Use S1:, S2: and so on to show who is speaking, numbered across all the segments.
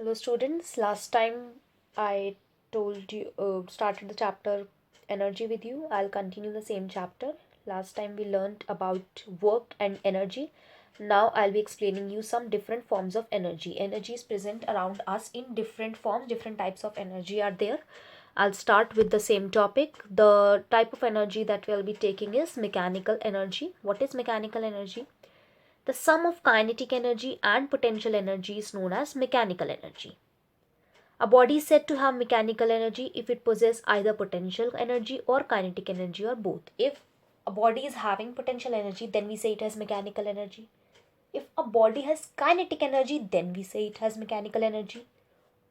S1: Hello students, last time I told you started the chapter energy with you. I'll continue the same chapter. Last time we learned about work and energy. Now I'll be explaining you some different forms of energy. Energy is present around us in different forms, different types of energy are there. I'll start with the same topic. The type of energy that we'll be taking is mechanical energy. What is mechanical energy? The sum of kinetic energy and potential energy is known as mechanical energy. A body is said to have mechanical energy if it possesses either potential energy or kinetic energy or both. If a body is having potential energy, then we say it has mechanical energy. If a body has kinetic energy, then we say it has mechanical energy.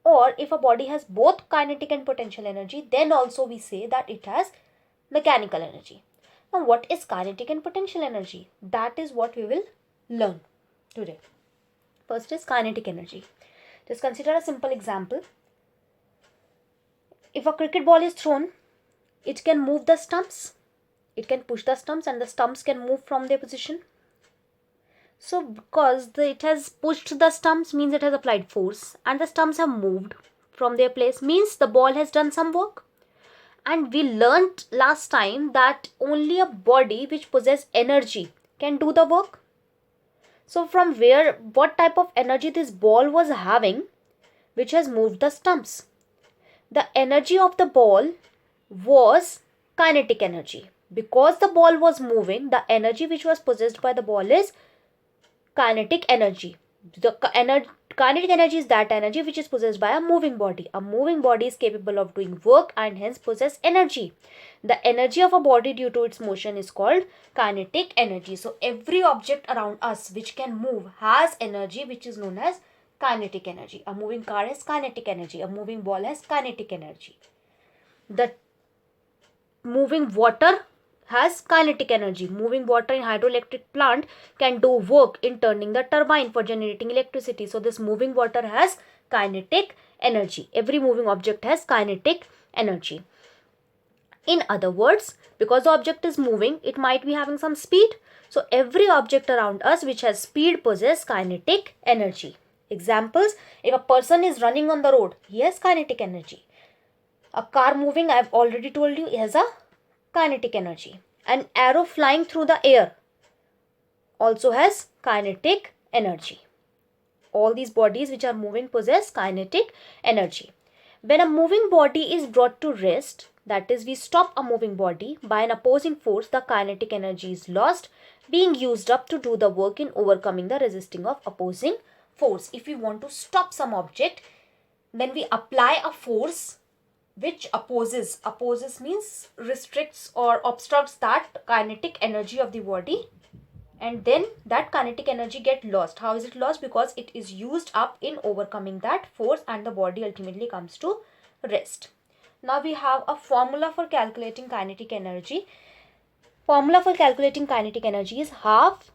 S1: Or if a body has both kinetic and potential energy, then also we say that it has mechanical energy. Now, what is kinetic and potential energy? That is what we will learn today. First is kinetic energy. Just consider a simple example. If a cricket ball is thrown, it can move the stumps. It can push the stumps and the stumps can move from their position. So because it has pushed the stumps means it has applied force, and the stumps have moved from their place means the ball has done some work. And we learnt last time that only a body which possesses energy can do the work. So from what type of energy this ball was having which has moved the stumps? The energy of the ball was kinetic energy. Because the ball was moving, the energy which was possessed by the ball is kinetic energy. The kinetic energy is that energy which is possessed by a moving body. A moving body is capable of doing work and hence possess energy. The energy of a body due to its motion is called kinetic energy. So every object around us which can move has energy which is known as kinetic energy. A moving car has kinetic energy. A moving ball has kinetic energy. The moving water has kinetic energy. Moving water in hydroelectric plant can do work in turning the turbine for generating electricity. So this moving water has kinetic energy. Every moving object has kinetic energy. In other words, because the object is moving, it might be having some speed. So every object around us which has speed possesses kinetic energy. Examples, if a person is running on the road, he has kinetic energy. A car moving, I have already told you, has a kinetic energy. An arrow flying through the air also has kinetic energy. All these bodies which are moving possess kinetic energy. When a moving body is brought to rest, that is, we stop a moving body by an opposing force, the kinetic energy is lost, being used up to do the work in overcoming the resisting of opposing force. If we want to stop some object, then we apply a force which opposes means restricts or obstructs that kinetic energy of the body, and then that kinetic energy get lost. How is it lost? Because it is used up in overcoming that force and the body ultimately comes to rest. Now we have a formula for calculating kinetic energy. Formula for calculating kinetic energy is half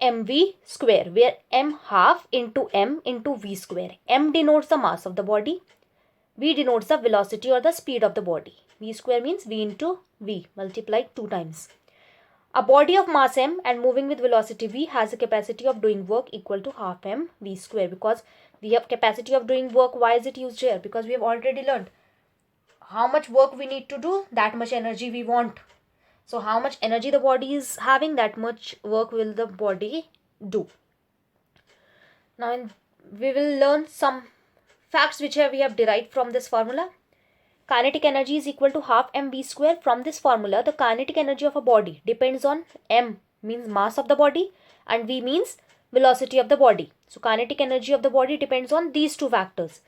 S1: mv square, where m half into m into v square. M denotes the mass of the body. V denotes the velocity or the speed of the body. V square means V into V multiplied 2 times. A body of mass m and moving with velocity v has a capacity of doing work equal to half m v square. Because we have capacity of doing work, why is it used here? Because we have already learned how much work we need to do, that much energy we want. So how much energy the body is having, that much work will the body do. Now we will learn some facts which we have derived from this formula. Kinetic energy is equal to half mv square. From this formula, the kinetic energy of a body depends on m means mass of the body and v means velocity of the body. So kinetic energy of the body depends on these two factors.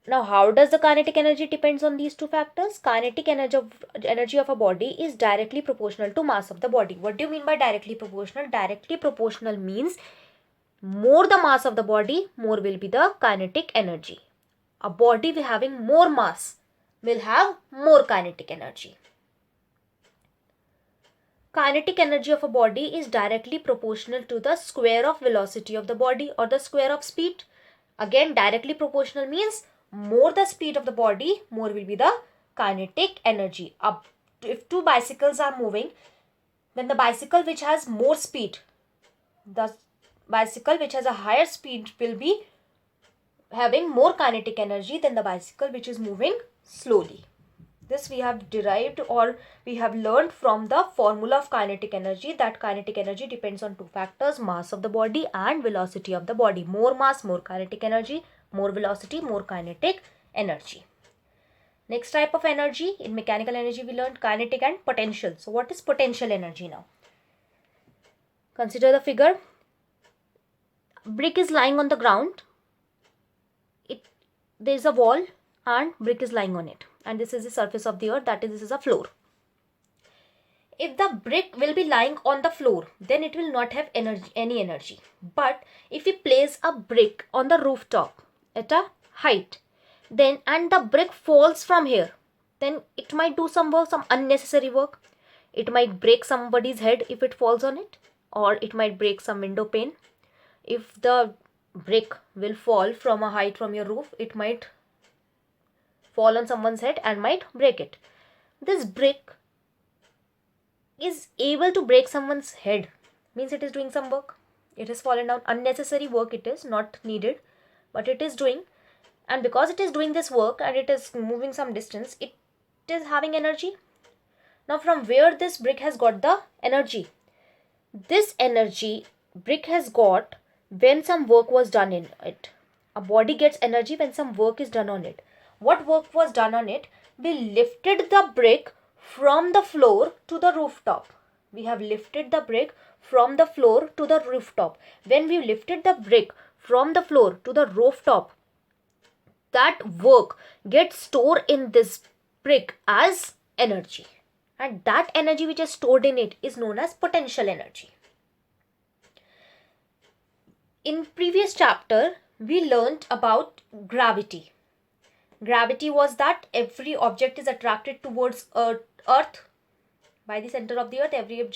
S1: Now how does the kinetic energy depends on these two factors? Kinetic energy of a body is directly proportional to mass of the body. What do you mean by directly proportional? Directly proportional means more the mass of the body, more will be the kinetic energy. A body having more mass will have more kinetic energy. Kinetic energy of a body is directly proportional to the square of velocity of the body or the square of speed. Again, directly proportional means more the speed of the body, more will be the kinetic energy. If two bicycles are moving, then the bicycle which has more speed, the bicycle which has a higher speed will be having more kinetic energy than the bicycle which is moving slowly. This we have derived, or we have learned from the formula of kinetic energy, that kinetic energy depends on two factors: mass of the body and velocity of the body. More mass, more kinetic energy; more velocity, more kinetic energy. Next type of energy, in mechanical energy we learned kinetic and potential. So what is potential energy now? Consider the figure. Brick is lying on the ground. There is a wall and brick is lying on it, and this is the surface of the earth, that is, this is a floor. If the brick will be lying on the floor, then it will not have any energy. But if we place a brick on the rooftop at a height, then and the brick falls from here, then it might do some work, some unnecessary work. It might break somebody's head if it falls on it, or it might break some window pane. If the brick will fall from a height from your roof, it might fall on someone's head and might break it. This brick is able to break someone's head, means it is doing some work. It has fallen down. Unnecessary work it is, not needed, but it is doing. And because it is doing this work and it is moving some distance, it is having energy. Now from where this brick has got the energy? This energy brick has got when some work was done in it. A body gets energy when some work is done on it. What work was done on it? We lifted the brick from the floor to the rooftop. We have lifted the brick from the floor to the rooftop. When we lifted the brick from the floor to the rooftop, that work gets stored in this brick as energy. And that energy which is stored in it is known as potential energy. In previous chapter, we learnt about gravity. Gravity was that every object is attracted towards earth by the center of the earth. Every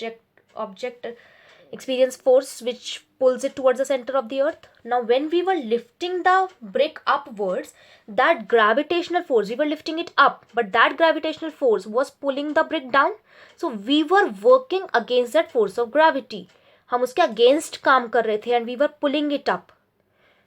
S1: object experience force which pulls it towards the center of the earth. Now when we were lifting the brick upwards, that gravitational force, we were lifting it up, but that gravitational force was pulling the brick down. So we were working against that force of gravity. हम उसके against काम कर रहे थे and we were pulling it up.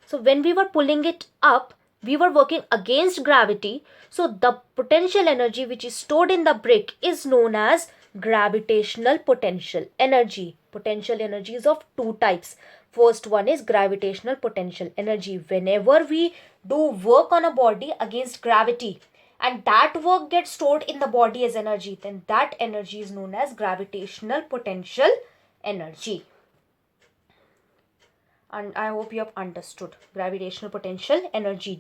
S1: So when we were pulling it up, we were working against gravity. So the potential energy which is stored in the brick is known as gravitational potential energy. Potential energy is of two types. First one is gravitational potential energy. Whenever we do work on a body against gravity and that work gets stored in the body as energy, then that energy is known as gravitational potential energy. And I hope you have understood gravitational potential energy.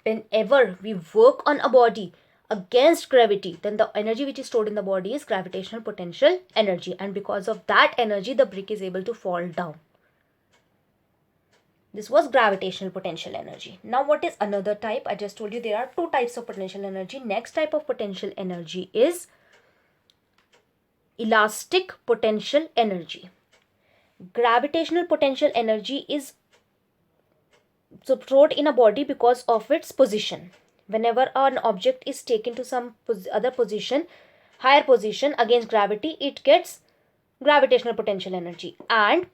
S1: Whenever we work on a body against gravity, then the energy which is stored in the body is gravitational potential energy, and because of that energy the brick is able to fall down. This was gravitational potential energy. Now what is another type? I just told you there are two types of potential energy. Next type of potential energy is elastic potential energy. Gravitational potential energy is stored in a body because of its position. Whenever an object is taken to some other position, higher position against gravity, it gets gravitational potential energy. And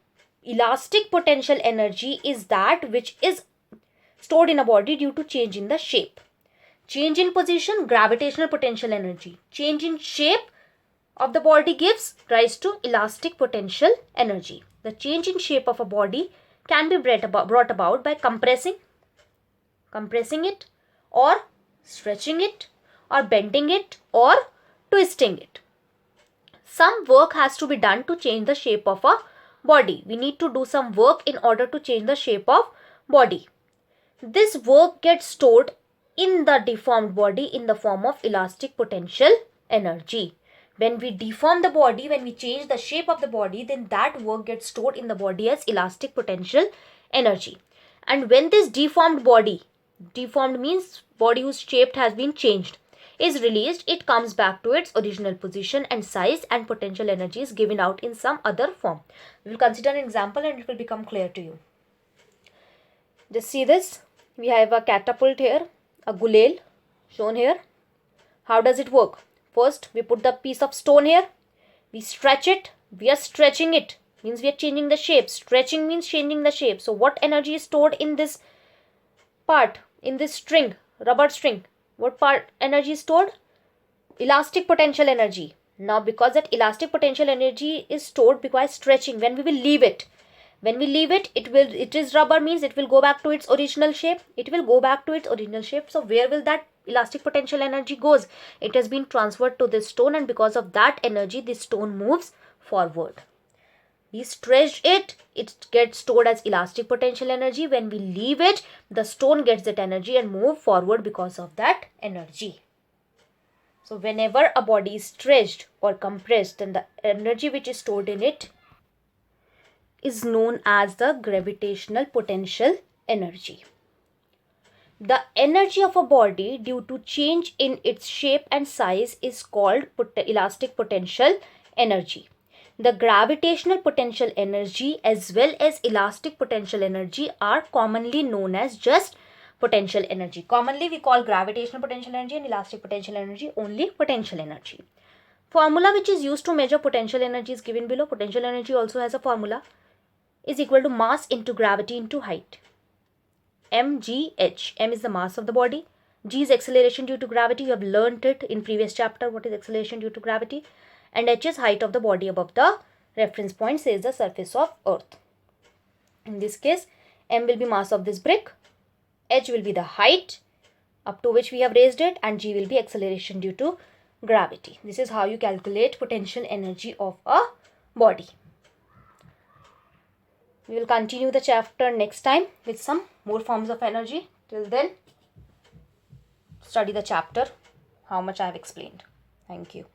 S1: elastic potential energy is that which is stored in a body due to change in the shape. Change in position, gravitational potential energy. Change in shape of the body gives rise to elastic potential energy. The change in shape of a body can be brought about by compressing it, or stretching it, or bending it, or twisting it. Some work has to be done to change the shape of a body. We need to do some work in order to change the shape of body. This work gets stored in the deformed body in the form of elastic potential energy. When we deform the body, when we change the shape of the body, then that work gets stored in the body as elastic potential energy. And when this deformed body, deformed means body whose shape has been changed, is released, it comes back to its original position and size, and potential energy is given out in some other form. We will consider an example and it will become clear to you. Just see this. We have a catapult here, a gulel shown here. How does it work? First, we put the piece of stone here. We stretch it. We are stretching it. means we are changing the shape. Stretching means changing the shape. So what energy is stored in this part, in this string, rubber string? What part energy is stored? Elastic potential energy. Now because that elastic potential energy is stored by stretching, when we will leave it, it is rubber, means it will go back to its original shape. So where will that elastic potential energy goes? It has been transferred to this stone, and because of that energy, this stone moves forward. We stretch it, it gets stored as elastic potential energy. When we leave it, the stone gets that energy and move forward because of that energy. So whenever a body is stretched or compressed, then the energy which is stored in it is known as the gravitational potential energy. The energy of a body due to change in its shape and size is called elastic potential energy. The gravitational potential energy as well as elastic potential energy are commonly known as just potential energy. Commonly we call gravitational potential energy and elastic potential energy only potential energy. Formula which is used to measure potential energy is given below. Potential energy also has a formula, is equal to mass into gravity into height. mgh. M is the mass of the body. G is acceleration due to gravity. You have learnt it in previous chapter what is acceleration due to gravity. And h is height of the body above the reference point, says the surface of earth. In this case, m will be mass of this brick, h will be the height up to which we have raised it, and g will be acceleration due to gravity. This is how you calculate potential energy of a body. We will continue the chapter next time with some more forms of energy. Till then, study the chapter, how much I have explained. Thank you.